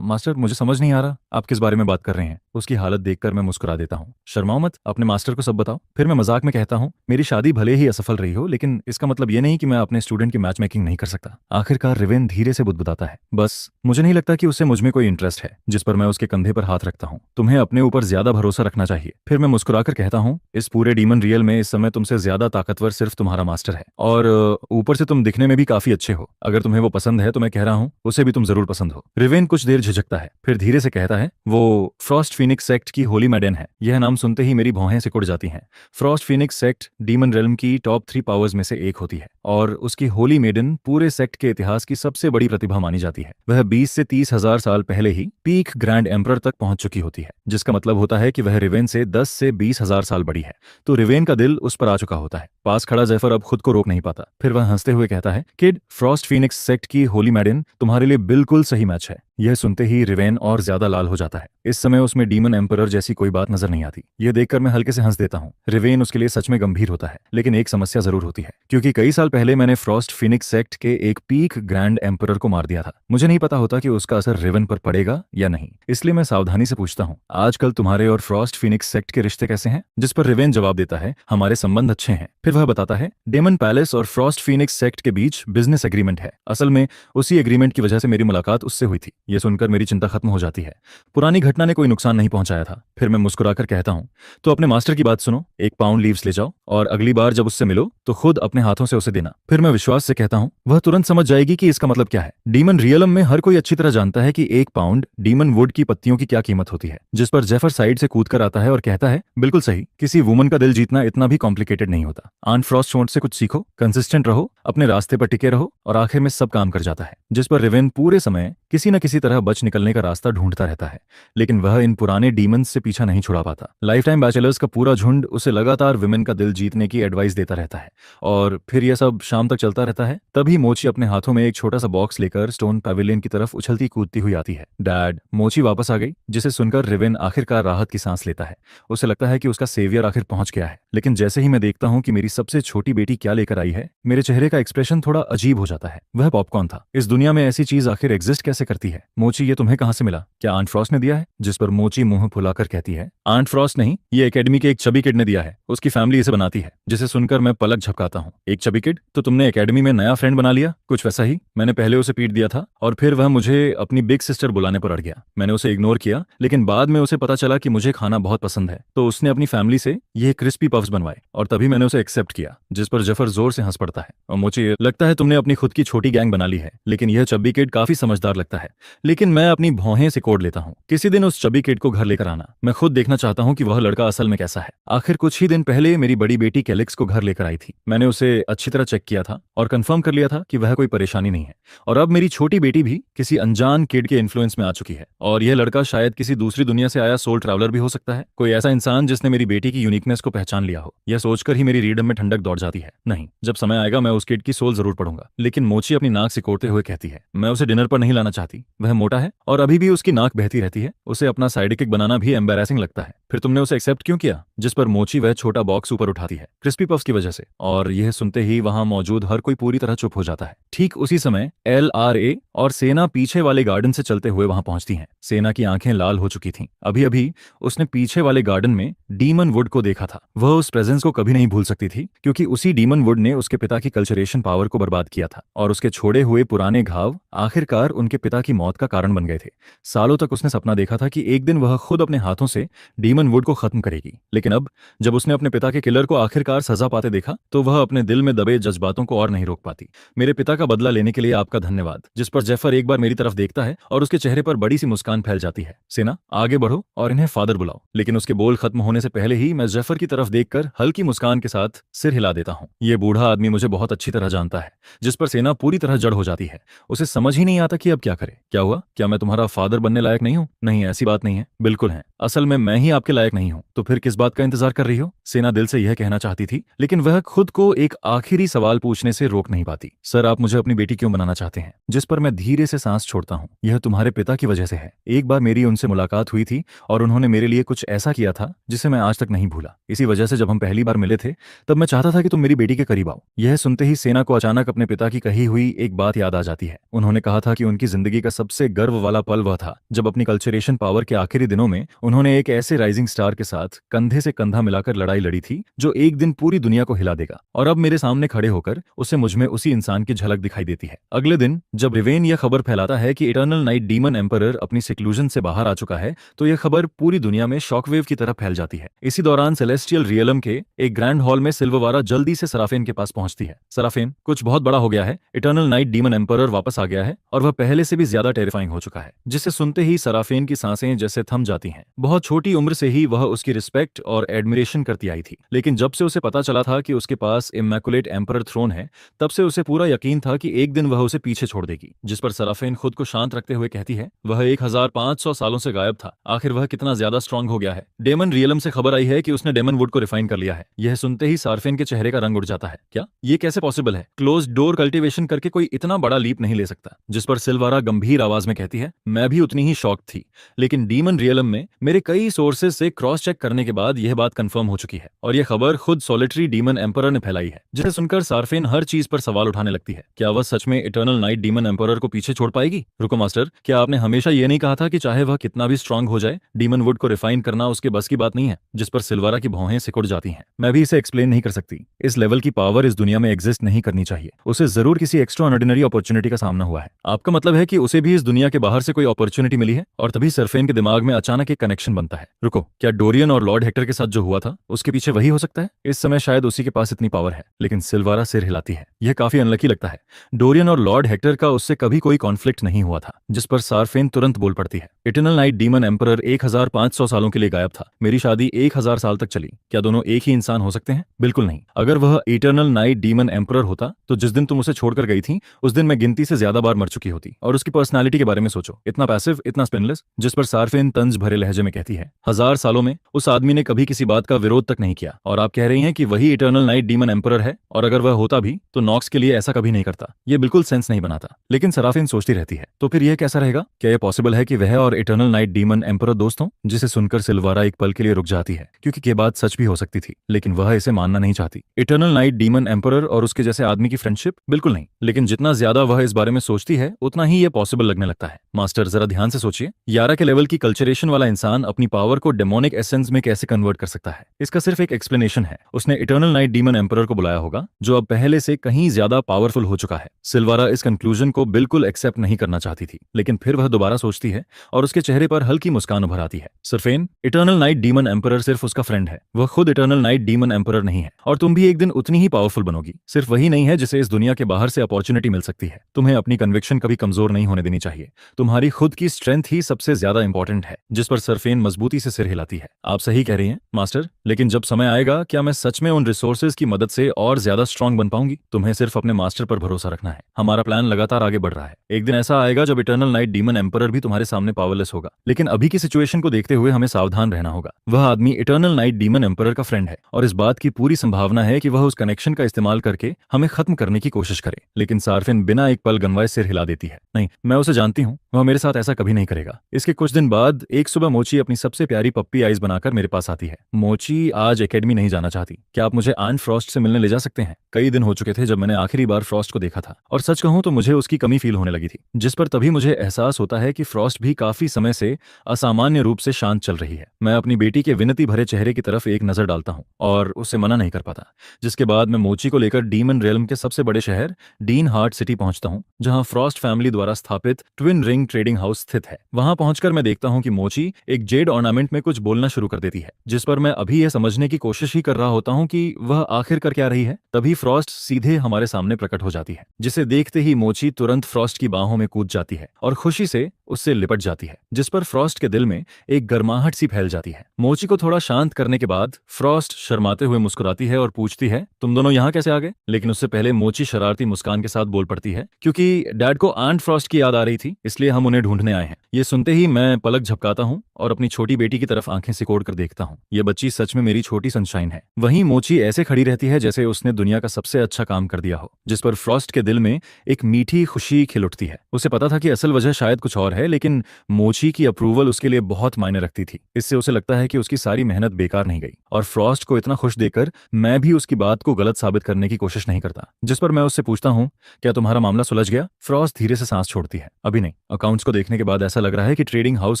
मास्टर, मुझे समझ नहीं आ रहा आप किस बारे में बात कर रहे हैं। उसकी हालत देखकर मैं मुस्कुरा देता हूँ। शर्माओ मत, अपने मास्टर को सब बताओ। फिर मैं मजाक में कहता हूँ, मेरी शादी भले ही असफल रही हो, लेकिन इसका मतलब यह नहीं कि मैं अपने स्टूडेंट की मैच मेकिंग नहीं कर सकता। आखिरकार रिवेन धीरे से बुदबुदाता है, बस मुझे नहीं लगता कि उसे मुझ में कोई इंटरेस्ट है। जिस पर मैं उसके कंधे पर हाथ रखता हूँ। तुम्हें अपने ऊपर ज्यादा भरोसा रखना चाहिए। फिर मैं मुस्कुराकर कहता हूँ, इस पूरे डीमन रियल में इस समय तुमसे ज्यादा ताकतवर सिर्फ तुम्हारा मास्टर है, और ऊपर से तुम दिखने में भी काफी अच्छे हो। अगर तुम्हें वो पसंद है तो मैं कह रहा हूँ उसे भी तुम जरूर पसंद हो। रिवेन कुछ देर झिझकता है, फिर धीरे से कहता है, वो फ्रॉस्ट फीनिक्स सेक्ट की होली मैडन है। यह नाम सुनते ही मेरी भौहें सिकुड़ जाती हैं। Frost Phoenix sect demon realm की टॉप 3 पावर्स में से एक होती है और उसकी होली मेडन पूरे सेक्ट के इतिहास की सबसे बड़ी प्रतिभा मानी जाती है। वह 20 से 30 हजार साल पहले ही पीक ग्रैंड एम्परर तक पहुंच चुकी होती है, जिसका मतलब होता है कि वह रिवेन से 10 से 20 हजार साल बड़ी है। तो रिवेन का दिल उस पर आ चुका होता है। पास खड़ा जेफर अब खुद को रोक नहीं पाता। फिर वह हंसते हुए कहता है, किड, फ्रॉस्ट फीनिक्स सेक्ट की होली मैडन तुम्हारे लिए बिल्कुल सही मैच है। यह सुनते ही रिवेन और ज्यादा लाल हो जाता है। इस समय उसमें डीमन एम्परर जैसी कोई बात नजर नहीं आती। यह देखकर मैं हल्के से हंस देता हूँ। रिवेन उसके लिए सच में गंभीर होता है, लेकिन एक समस्या जरूर होती है, क्योंकि कई साल पहले मैंने फ्रॉस्ट फीनिक्स सेक्ट के एक पीक ग्रैंड एम्परर को मार दिया था। मुझे नहीं पता होता कि उसका असर रिवेन पर पड़ेगा या नहीं, इसलिए मैं सावधानी से पूछता हूँ, आजकल तुम्हारे और फ्रॉस्ट फीनिक्स सेक्ट के रिश्ते कैसे हैं? जिस पर रिवेन जवाब देता है, हमारे संबंध अच्छे हैं। फिर वह बताता है, डेमन पैलेस और फ्रॉस्ट फीनिक्स सेक्ट के बीच बिजनेस एग्रीमेंट है। असल में उसी एग्रीमेंट की वजह से मेरी मुलाकात उससे हुई थी। यह सुनकर मेरी चिंता खत्म हो जाती है। पुरानी घटना ने कोई नुकसान नहीं पहुंचाया था। फिर मैं मुस्कुराकर कहता हूँ, तो अपने मास्टर की बात सुनो, 1 पाउंड लीव्स ले जाओ और अगली बार जब उससे मिलो तो खुद अपने हाथों से उसे देना। फिर मैं विश्वास से कहता हूँ, वह तुरंत समझ जाएगी कि इसका मतलब क्या है। डीमन रियलम में हर कोई अच्छी तरह जानता है कि 1 पाउंड डीमन वुड की पत्तियों की क्या कीमत होती है। जिस पर जेफर साइड से कूद कर आता है और कहता है, बिल्कुल सही, किसी वुमन का दिल जीतना इतना भी कॉम्प्लिकेटेड नहीं होता। आंट फ्रॉस्ट शोंट से कुछ सीखो, कंसिस्टेंट रहो, अपने रास्ते पर टिके रहो और आखिर में सब काम कर जाता है। जिस पर रिवेन पूरे समय किसी न किसी तरह बच निकलने का रास्ता ढूंढता रहता है, लेकिन वह इन पुराने डीमंस से पीछा नहीं छुड़ा पाता। लाइफ टाइम बैचलर्स का पूरा झुंड उसे लगातार विमेन का दिल जीतने की एडवाइस देता रहता है और फिर यह सब शाम तक चलता रहता है। तभी मोची अपने हाथों में एक छोटा सा बॉक्स लेकर स्टोन पैविलियन की तरफ उछलती कूदती हुई आती है। डैड, मोची वापस आ गई। जिसे सुनकर रिवेन आखिरकार राहत की सांस लेता है। उसे लगता है कि उसका सेवियर आखिर पहुंच गया है। लेकिन जैसे ही मैं देखता हूं कि मेरी सबसे छोटी बेटी क्या लेकर आई है, मेरे चेहरे का एक्सप्रेशन थोड़ा अजीब हो जाता है। वह पॉपकॉर्न था। इस दुनिया में ऐसी चीज आखिर एग्जिस्ट कैसे करती है? मोची, ये तुम्हें कहां से मिला? क्या आंट फ्रॉस्ट ने दिया है? जिस पर मोची मुंह फुलाकर कहती है, आंट फ्रॉस्ट नहीं, ये एकेडमी के एक चबी किड ने दिया है। उसकी फैमिली इसे बनाती है। जिसे सुनकर मैं पलक झपकाता हूँ। एक चबी किड? तो तुमने एकेडमी में नया फ्रेंड बना लिया? कुछ वैसा ही। मैंने पहले उसे पीट दिया था और फिर वह मुझे अपनी बिग सिस्टर बुलाने पर अड़ गया। मैंने उसे इग्नोर किया, लेकिन बाद में उसे पता चला कि मुझे खाना बहुत पसंद है, तो उसने अपनी फैमिली से ये क्रिस्पी पफ्स बनवाए और तभी मैंने उसे एक्सेप्ट किया। जिस पर जफर जोर से हंस पड़ता है और मुझे लगता है तुमने अपनी खुद की छोटी गैंग बना ली है। लेकिन यह चब्बी किड काफी समझदार लगता है। लेकिन मैं अपनी भौहें सिकोड़ लेता हूँ। किसी दिन उस चब्बी किड को घर लेकर आना। मैं खुद देखना चाहता हूँ कि वह लड़का असल में कैसा है। आखिर कुछ ही दिन पहले मेरी बड़ी बेटी कैलिक्स को घर लेकर आई थी। मैंने उसे अच्छी तरह चेक किया था और कंफर्म कर लिया था कि वह कोई परेशानी नहीं है। और अब मेरी छोटी बेटी भी किसी अनजान किड के इन्फ्लुएंस में आ चुकी है और यह लड़का शायद किसी दूसरी दुनिया से आया सोल ट्रैवलर भी हो सकता है। कोई ऐसा इंसान जिसने मेरी बेटी की यूनिकनेस को पहचान लिया हो। यह सोचकर ही मेरी रीडम में ठंडक दौड़ जाती है। नहीं, जब समय आएगा मैं उस किड की सोल जरूर पढ़ूंगा। लेकिन मोची अपनी नाक सिकोड़ते हुए कहती है, मैं उसे डिनर पर नहीं लाना चाहती। वह मोटा है और अभी भी उसकी नाक बहती रहती है। उसे अपना साइडकिक बनाना भी एम्बैरेसिंग लगता है। फिर तुमने उसे एक्सेप्ट क्यों किया? जिस पर मोची वह छोटा बॉक्स ऊपर उठाती है, क्रिस्पी पफ्स की वजह से। और यह सुनते ही वहां मौजूद हर कोई पूरी तरह चुप हो जाता है। ठीक उसी समय LRA और सेना पीछे वाले गार्डन से चलते हुए वहां पहुंचती हैं। सेना की आंखें लाल हो चुकी थीं। अभी अभी उसने पीछे वाले गार्डन में डीमन वुड को देखा था। वह उस प्रेजेंस को कभी नहीं भूल सकती थी, क्योंकि उसी डीमन वुड ने उसके पिता की कल्चरेशन पावर को बर्बाद किया था और उसके छोड़े हुए पुराने घाव आखिरकार उनके पिता की मौत का कारण बन गए थे। सालों तक उसने सपना देखा था कि एक दिन वह खुद अपने हाथों से डीमन वुड को खत्म करेगी, लेकिन अब जब उसने अपने पिता के किलर को आखिरकार सजा पाते देखा तो वह अपने दिल में दबे जज्बातों को और नहीं रोक पाती। मेरे पिता का बदला लेने के लिए आपका धन्यवाद। जिस पर जेफर एक बार मेरी तरफ देखता है और उसके चेहरे पर बड़ी सी मुस्कान फैल जाती है। सेना, आगे बढ़ो और इन्हें फादर बुलाओ। लेकिन उसके बोल खत्म होने से पहले ही मैं जेफर की तरफ देखकर हल्की मुस्कान के साथ सिर हिला देता हूँ। ये बूढ़ा आदमी मुझे बहुत अच्छी तरह जानता है। जिस पर सेना पूरी तरह जड़ हो जाती है। उसे समझ ही नहीं आता कि अब क्या करे। क्या हुआ? क्या मैं तुम्हारा फादर बनने लायक नहीं हूँ? नहीं, ऐसी बात नहीं है। बिल्कुल है। असल में मैं ही आपके लायक नहीं हूँ। तो फिर किस बात का इंतजार कर रही हो? सेना दिल से यह कहना चाहती थी, लेकिन वह खुद को एक आखिरी सवाल पूछने से रोक नहीं पाती। सर, आप मुझे अपनी बेटी क्यों बनाना चाहते हैं? जिस पर मैं धीरे से सांस छोड़ता हूँ। यह तुम्हारे पिता की वजह से है। एक बार मेरी उनसे मुलाकात हुई थी और उन्होंने मेरे लिए कुछ ऐसा किया था जिसे मैं आज तक नहीं भूला। इसी वजह से जब हम पहली बार मिले थे तब मैं चाहता था कि तुम मेरी बेटी के करीब आओ। यह सुनते ही सेना को अचानक अपने पिता की कही हुई एक बात याद आ जाती है। उन्होंने कहा था कि उनकी जिंदगी का सबसे गर्व वाला पल वह था जब अपनी कल्चरेशन पावर के आखिरी दिनों में उन्होंने एक ऐसे राइजिंग स्टार के साथ कंधे से कंधा मिलाकर लड़ाई लड़ी थी जो एक दिन पूरी दुनिया को हिला देगा। और अब मेरे सामने खड़े होकर उसे मुझमें उसी इंसान की झलक दिखाई देती है। अगले दिन जब रिवेन यह खबर फैलाता है कि इटर्नल नाइट डीमन एम्परर अपनी सिक्लूजन से बाहर आ चुका है तो यह खबर पूरी दुनिया में शॉकवेव की तरह फैल जाती है। इसी दौरान सेलेस्टियल रियलम के एक ग्रैंड हॉल में सिल्ववारा जल्दी से सराफेन के पास पहुंचती है। सराफेन, कुछ बहुत बड़ा हो गया है। इटर्नल नाइट डीमन एम्परर वापस आ गया है और वह पहले से भी ज्यादा टेरिफाइंग हो चुका है। जिसे सुनते ही सराफेन की सांसें जैसे थम जाती हैं। बहुत छोटी उम्र से ही वह उसकी रिस्पेक्ट और एडमिरेशन करती आई थी, लेकिन जब से उसे पता चला था कि उसके पास इमैकुलेट एम्परर थ्रोन है तब से उसे पूरा यकीन था कि एक दिन वह उसे पीछे छोड़ देगी। जिस पर सराफेन खुद को शांत रखते हुए कहती है, वह 1500 सालों से गायब था, आखिर वह कितना ज्यादा स्ट्रांग हो गया है। डेमन रियलम से खबर आई है कि उसने डेमन वुड को रिफाइन कर लिया है। यह सुनते ही सारफेन के चेहरे का रंग उड़ जाता है। क्या ये कैसे पॉसिबल है? क्लोज डोर कल्टीवेशन करके कोई इतना बड़ा लीप नहीं ले सकता। जिस पर सिल्वारा गंभीर आवाज में कहती है, मैं भी उतनी ही शॉक थी, लेकिन डीमन रियलम में मेरे कई सोर्सेज से क्रॉस चेक करने के बाद यह बात कंफर्म हो चुकी है और यह खबर खुद सॉलिटरी डीमन एम्परर ने फैलाई है। जिसे सुनकर सारफेन हर चीज पर सवाल उठाने लगती है। क्या वह सच में इटर्नल नाइट डीमन एम्परर को पीछे छोड़ पाएगी? रुको मास्टर, क्या आपने हमेशा यह नहीं कहा था कि चाहे वह कितना भी स्ट्रांग हो जाए डीमन वुड को रिफाइन करना उसके बस की बात नहीं है? जिस पर सिल्वारा की भौहें सिकुड़ जाती हैं। मैं भी इसे एक्सप्लेन नहीं कर सकती। इस लेवल की पावर इस दुनिया में एग्जिस्ट नहीं करनी चाहिए। उसे जरूर किसी एक्स्ट्रा ऑर्डिनरी अपॉर्चुनिटी का सामना हुआ है। आपका मतलब है कि उसे भी इस दुनिया के बाहर से कोई अपॉर्चुनिटी मिली है? और तभी सरफेन के दिमाग में अचानक एक कनेक्शन बनता है। रुको, क्या डोरियन और लॉर्ड हेक्टर के साथ जो हुआ था उसके पीछे वही हो सकता है? इस समय शायद उसी के पास इतनी पावर है। लेकिन सिल्वारा सिर हिलाती है। यह काफी अनलकी लगता है। डोरियन और लॉर्ड हेक्टर का उससे कभी कोई कॉन्फ्लिक्ट नहीं हुआ था। जिस पर सारफेन तुरंत बोल पड़ती है, इटर्नल नाइट डीमन एम्परर 1500 सालों के लिए गायब था। मेरी शादी 1000 साल तक चली। क्या दोनों एक ही इंसान हो सकते हैं? बिल्कुल नहीं। अगर वह इटर्नल नाइट डीमन एम्परर होता तो जिस दिन तुम उसे छोड़कर गई थी उस दिन मैं गिनती से ज्यादा बार मर चुकी होती। और उसकी पर्सनालिटी के बारे में सोचो, इतना पैसिव, इतना स्पिनलेस। जिस पर सारफेन तंज भरे लहजे में कहती है, 1000 सालों में उस आदमी ने कभी किसी बात का विरोध तक नहीं किया और आप कह रही हैं कि वही इटर्नल नाइट डीमन एम्परर है? और अगर वह होता भी तो नॉक्स के लिए ऐसा कभी नहीं करता। यह बिल्कुल सेंस नहीं बनाता। लेकिन सराफेन सोचती रहती है, तो फिर यह कैसा रहेगा? क्या यह पॉसिबल है कि वह और इटर्नल नाइट डीमन एम्परर दोस्त हों? जिसे सुनकर सिल्वारा एक पल के लिए रुक जाती है, क्योंकि ये बात सच भी हो सकती थी, लेकिन वह इसे मानना नहीं चाहती। इटर्नल नाइट डीमन एम्परर और उसके जैसे आदमी की फ्रेंडशिप? बिल्कुल नहीं। लेकिन जितना ज्यादा वह इस बारे में सोचती है उतना ही यह पॉसिबल लगने लगता है। मास्टर, जरा ध्यान से सोचिए, यारा के लेवल की कल्चरेशन वाला इंसान अपनी पावर को डेमोनिक एसेंस में कैसे कन्वर्ट कर सकता है? इसका सिर्फ एक एक्सप्लेनेशन है। उसने इटर्नल नाइट डीमन एम्परर को बुलाया होगा, जो अब पहले से कहीं ज्यादा पावरफुल हो चुका है। सिल्वारा इस कंक्लूजन को बिल्कुल एक्सेप्ट नहीं करना चाहती थी, लेकिन फिर वह दोबारा सोचती है और उसके चेहरे पर हल्की मुस्कान उभर आती है। Sherfane, eternal night demon emperor सिर्फ उसका फ्रेंड है, वह खुद इटर्नल नाइट डीमन एम्परर नहीं है। और तुम भी एक दिन उतनी ही पावरफुल बनोगी। सिर्फ वही नहीं है जिसे इस दुनिया के बाहर से अपॉर्चुनिटी मिल सकती है। तुम्हें अपनी कन्विक्शन कभी कमजोर नहीं होने देनी चाहिए। तुम्हारी खुद की स्ट्रेंथ ही सबसे ज्यादा इंपॉर्टेंट है। जिस पर सरफेन मजबूती से सिर हिलाती है। आप सही कह रही हैं मास्टर, लेकिन जब समय आएगा क्या मैं सच में उन रिसोर्सेज की मदद से और ज्यादा स्ट्रांग बन पाऊंगी? तुम्हें सिर्फ अपने मास्टर पर भरोसा रखना है। हमारा प्लान लगातार आगे बढ़ रहा है। एक दिन ऐसा आएगा जब इटर्नल नाइट डीमन एम्परर भी तुम्हारे सामने पावरलेस होगा। लेकिन अभी की सिचुएशन को देखते हुए हमें सावधान रहना होगा। वह आदमी इटर्नल नाइट डीमन एम्परर का फ्रेंड है और इस बात की पूरी संभावना है कि वह उस कनेक्शन का इस्तेमाल करके हमें खत्म करने की कोशिश करे। लेकिन सारफिन बिना एक पल गंवाए सिर हिला देती है। नहीं, मैं उसे जानती हूँ, वह मेरे साथ ऐसा कभी नहीं करेगा। इसके कुछ दिन बाद एक सुबह मोची अपनी सबसे प्यारी पप्पी आइज बनाकर मेरे पास आती है। मोची मोची आज एकेडमी नहीं जाना चाहती। क्या आप मुझे आन फ्रॉस्ट से मिलने ले जा सकते हैं? कई दिन हो चुके थे जब मैंने आखिरी बार फ्रॉस्ट को देखा था, और सच कहूं तो मुझे उसकी कमी फील होने लगी थी। जिस पर तभी मुझे एहसास होता है कि फ्रॉस्ट भी काफी समय से असामान्य रूप से शांत चल रही है। मैं अपनी बेटी के विनती भरे चेहरे की तरफ एक नजर डालता हूँ और उसे मना नहीं कर पाता, जिसके बाद मैं मोची को लेकर डीमन रेलम के सबसे बड़े शहर डीन हार्ट सिटी पहुंचता हूं, जहां फ्रॉस्ट फैमिली द्वारा स्थापित ट्विन रिंग ट्रेडिंग हाउस स्थित है। वहां पहुंचकर मैं देखता हूं कि मोची एक जेड ऑर्नामेंट में कुछ बोलना शुरू कर देती है, जिस पर मैं अभी यह समझने की कोशिश ही कर रहा होता हूं कि वह आखिर कर क्या रही है। तभी फ्रॉस्ट सीधे हमारे सामने प्रकट हो जाती है, जिसे देखते ही मोची तुरंत फ्रॉस्ट की बाहों में कूद जाती है और खुशी से उससे लिपट जाती है, जिस पर फ्रॉस्ट के दिल में एक गर्माहट सी फैल जाती है। मोची को थोड़ा शांत करने के बाद फ्रॉस्ट शर्माते हुए मुस्कुराती है और पूछती है, तुम दोनों यहाँ कैसे आ गए? लेकिन उससे पहले मोची शरारती मुस्कान के साथ बोल पड़ती है, क्योंकि डैड को आंट फ्रॉस्ट की याद आ रही थी, इसलिए हम उन्हें ढूंढने आए हैं। ये सुनते ही मैं पलक झपकाता हूँ और अपनी छोटी बेटी की तरफ आंखें सिकोड़ कर देखता हूँ। ये बच्ची सच में मेरी छोटी सनशाइन है। वहीं मोची ऐसे खड़ी रहती है जैसे उसने दुनिया का सबसे अच्छा काम कर दिया हो, जिस पर फ्रॉस्ट के दिल में एक मीठी खुशी खिल उठती है। उसे पता था कि असल वजह शायद कुछ और है, लेकिन मोची की अप्रूवल उसके लिए बहुत मायने रखती थी। इससे उसे लगता है कि उसकी सारी मेहनत बेकार नहीं गई, और फ्रॉस्ट को इतना खुश देखकर मैं भी उसकी बात को गलत साबित करने की कोशिश नहीं करता। जिस पर मैं उससे पूछता हूँ, क्या तुम्हारा मामला सुलझ गया? फ्रॉस्ट धीरे से सांस छोड़ती है, अभी नहीं। अकाउंट्स को देखने के बाद ऐसा लग रहा है कि ट्रेडिंग हाउस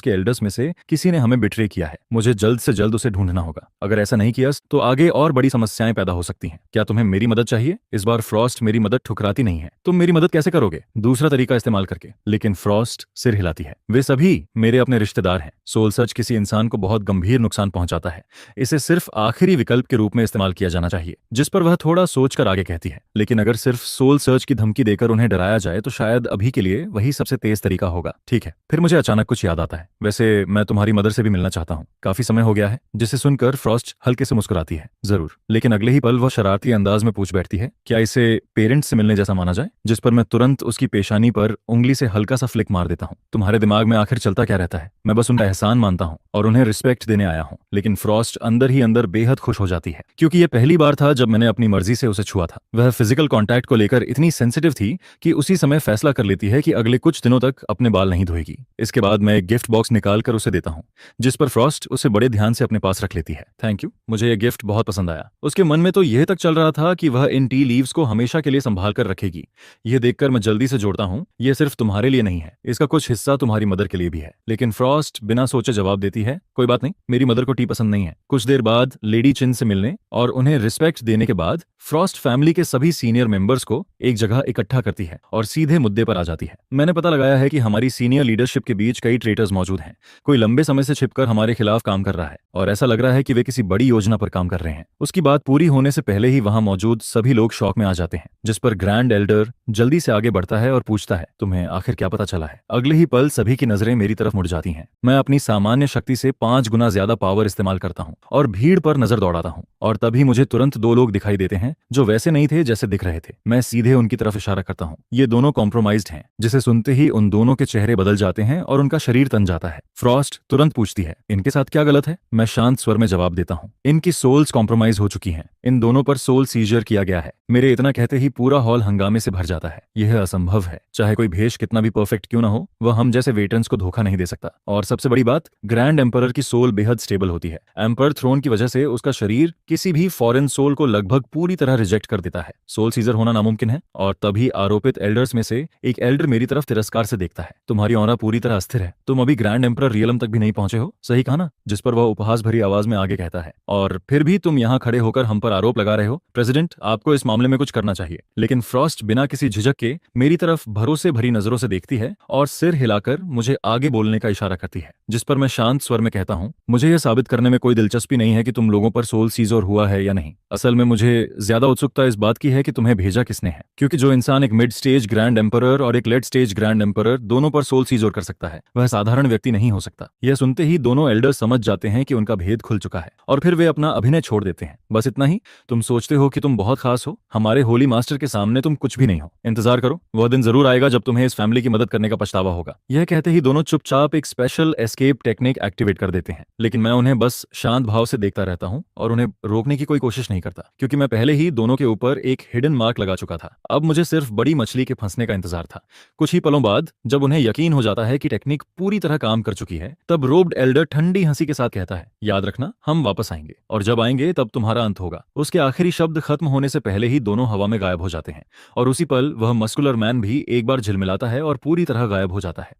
के एल्डर्स में से किसी ने हमें बिट्रे किया है। मुझे जल्द से जल्द उसे ढूंढना होगा। अगर ऐसा नहीं किया तो आगे और बड़ी समस्याएं पैदा हो सकती हैं। क्या तुम्हें मेरी मदद चाहिए? इस बार फ्रॉस्ट मेरी मदद ठुकराती नहीं है। तुम मेरी मदद कैसे करोगे? दूसरा तरीका इस्तेमाल करके। लेकिन फ्रॉस्ट सिर हिलाती है। वे सभी मेरे अपने रिश्तेदार हैं। सोल सर्च किसी इंसान को बहुत गंभीर नुकसान पहुंचाता है। इसे सिर्फ आखिरी विकल्प के रूप में इस्तेमाल किया जाना चाहिए। जिस पर वह थोड़ा सोचकर आगे कहती है, लेकिन अगर सिर्फ सोल सर्च की धमकी देकर उन्हें डराया जाए तो शायद अभी के लिए वही सबसे तेज तरीका होगा। ठीक है। फिर मुझे अचानक कुछ याद आता है। वैसे मैं तुम्हारी मदर से भी मिलना चाहता हूँ। काफी समय हो गया है। जिसे सुनकर फ्रॉस्ट हल्के से मुस्कुराती है। जरूर। लेकिन अगले ही पल वह शरारती अंदाज में पूछ बैठती है, क्या इसे पेरेंट्स से मिलने जैसा माना जाए? जिस पर मैं तुरंत उसकी पेशानी पर उंगली से हल्का सा फ्लिक मार देता हूँ। तुम्हारे दिमाग में आखिर चलता क्या रहता है? मैं बस उनका एहसान मानता हूँ और उन्हें रिस्पेक्ट देने आया हूँ। लेकिन फ्रॉस्ट अंदर ही अंदर बेहद खुश हो जाती है, क्योंकि यह पहली बार था जब मैंने अपनी मर्जी से उसे छुआ था। वह फिजिकल कॉन्टैक्ट को लेकर इतनी सेंसिटिव थी कि उसी समय फैसला कर लेती है कि अगले कुछ दिनों तक अपने बाल नहीं धोएगी। इसके बाद मैं एक गिफ्ट बॉक्स निकाल कर उसे देता हूँ, जिस पर फ्रॉस्ट उसे बड़े ध्यान से अपने पास रख लेती है। थैंक यू, मुझे यह गिफ्ट बहुत पसंद आया। उसके मन में तो यह तक चल रहा था कि वह इन टी लीव्स को हमेशा के लिए संभाल कर रखेगी। यह देखकर मैं जल्दी से जोड़ता हूँ, यह सिर्फ तुम्हारे लिए नहीं है, इसका कुछ हिस्सा तुम्हारी मदर के लिए भी है। लेकिन फ्रॉस्ट बिना सोचे जवाब देती है, कोई बात नहीं, मेरी मदर को टी पसंद नहीं है। कुछ देर बाद लेडी चिन से मिलने और उन्हें रिस्पेक्ट देने के बाद फ्रॉस्ट फैमिली के सभी सीनियर मेंबर्स को एक जगह इकट्ठा करती है और सीधे मुद्दे पर आ जाती है। मैंने पता लगाया है कि हमारी सीनियर लीडरशिप के बीच कई ट्रेटर्स मौजूद हैं। कोई लंबे समय से छिपकर हमारे खिलाफ काम कर रहा है और ऐसा लग रहा है कि वे किसी बड़ी योजना पर काम कर रहे हैं। उसकी बात पूरी होने से पहले ही वहां मौजूद सभी लोग शॉक में आ जाते हैं, जिस पर ग्रैंड एल्डर जल्दी से आगे बढ़ता है और पूछता है, तुम्हें आखिर क्या पता चला है? अगले ही पल सभी की नजरें मेरी तरफ मुड़ जाती हैं। मैं अपनी सामान्य शक्ति से 5 गुना ज्यादा पावर इस्तेमाल करता हूँ और भीड़ पर नजर दौड़ाता हूँ, और तभी मुझे तुरंत 2 लोग दिखाई देते हैं जो वैसे नहीं थे जैसे दिख रहे थे। मैं सीधे उनकी तरफ इशारा करता हूँ। ये दोनों कॉम्प्रोमाइज्ड हैं, जिसे सुनते ही उन दोनों के चेहरे बदल जाते हैं और उनका शरीर तन जाता है। फ्रॉस्ट तुरंत पूछती है, इनके साथ क्या गलत है? मैं शांत स्वर में जवाब देता हूँ, इनकी सोल्स कॉम्प्रोमाइज हो चुकी हैं। इन दोनों पर सोल सीजर किया गया है। मेरे इतना कहते ही पूरा हॉल हंगामे से भर जाता है। यह असंभव है। चाहे कोई भेष कितना भी परफेक्ट क्यों ना हो, वह हम जैसे वेटरन्स को धोखा नहीं दे सकता। और सबसे बड़ी बात, ग्रैंड एम्परर की सोल बेहद स्टेबल होती है। एम्पर थ्रोन की वजह से उसका शरीर किसी भी फॉरेन सोल को लगभग पूरी तरह रिजेक्ट कर देता है। सोल सीजर होना नामुमकिन है। और तभी आरोपित एल्डर्स में से एक एल्डर मेरी तरफ तिरस्कार से देखता है। तुम्हारी ऑरा पूरी तरह अस्थिर है। तुम अभी ग्रैंड एम्परर रियलम तक भी नहीं पहुंचे हो। सही कहा ना? जिस पर वह उपहास भरी आवाज में आगे कहता है, और फिर भी तुम यहाँ खड़े होकर हम पर आरोप लगा रहे हो। प्रेसिडेंट, आपको इस मामले में कुछ करना चाहिए। लेकिन फ्रॉस्ट बिना किसी झिझक के मेरी तरफ भरोसे भरी नजरों से देखती है और सिर हिलाकर मुझे आगे बोलने का इशारा करती है। जिस पर मैं शांत स्वर में कहता हूँ, मुझे यह साबित करने में कोई दिलचस्पी नहीं है कि तुम लोगों पर सोल सीजर हुआ है या नहीं। असल में मुझे ज्यादा उत्सुकता इस बात की है कि तुम्हें भेजा किसने है, क्योंकि जो इंसान एक मिड स्टेज ग्रैंड एम्परर और एक लेट स्टेज ग्रैंड एम्परर दोनों पर सोल सीजर कर सकता है, वह साधारण व्यक्ति नहीं हो सकता। यह सुनते ही दोनों एल्डर्स समझ जाते हैं कि उनका भेद खुल चुका है और फिर वे अपना अभिनय छोड़ देते हैं। बस इतना ही? तुम सोचते हो कि तुम बहुत खास हो, हमारे होली मास्टर के सामने तुम कुछ भी नहीं हो। इंतजार करो, वह दिन जरूर आएगा जब तुम्हें इस फैमिली की मदद करने का पछतावा होगा। यह कहते ही दोनों चुपचाप एक स्पेशल एस्केप टेक्निक एक्टिवेट कर देते हैं, लेकिन मैं उन्हें बस शांत भाव से देखता रहता हूँ और उन्हें रोकने की कोई कोशिश नहीं करता, क्योंकि मैं पहले ही दोनों के ऊपर एक हिडन मार्क लगा चुका था। अब मुझे सिर्फ बड़ी मछली के फंसने का इंतजार था। कुछ ही पलों बाद जब उन्हें यकीन हो जाता है कि टेक्निक पूरी तरह काम कर चुकी है, तब रोब्ड एल्डर ठंडी हंसी के साथ कहता है, याद रखना, हम वापस आएंगे, और जब आएंगे तब तुम्हारा अंत होगा। उसके आखिरी शब्द खत्म होने से पहले ही दोनों हवा में गायब हो जाते हैं, और उसी पल वह मस्कुलर मैन भी एक बार झिलमिलाता है और पूरी तरह गायब हो जाता है।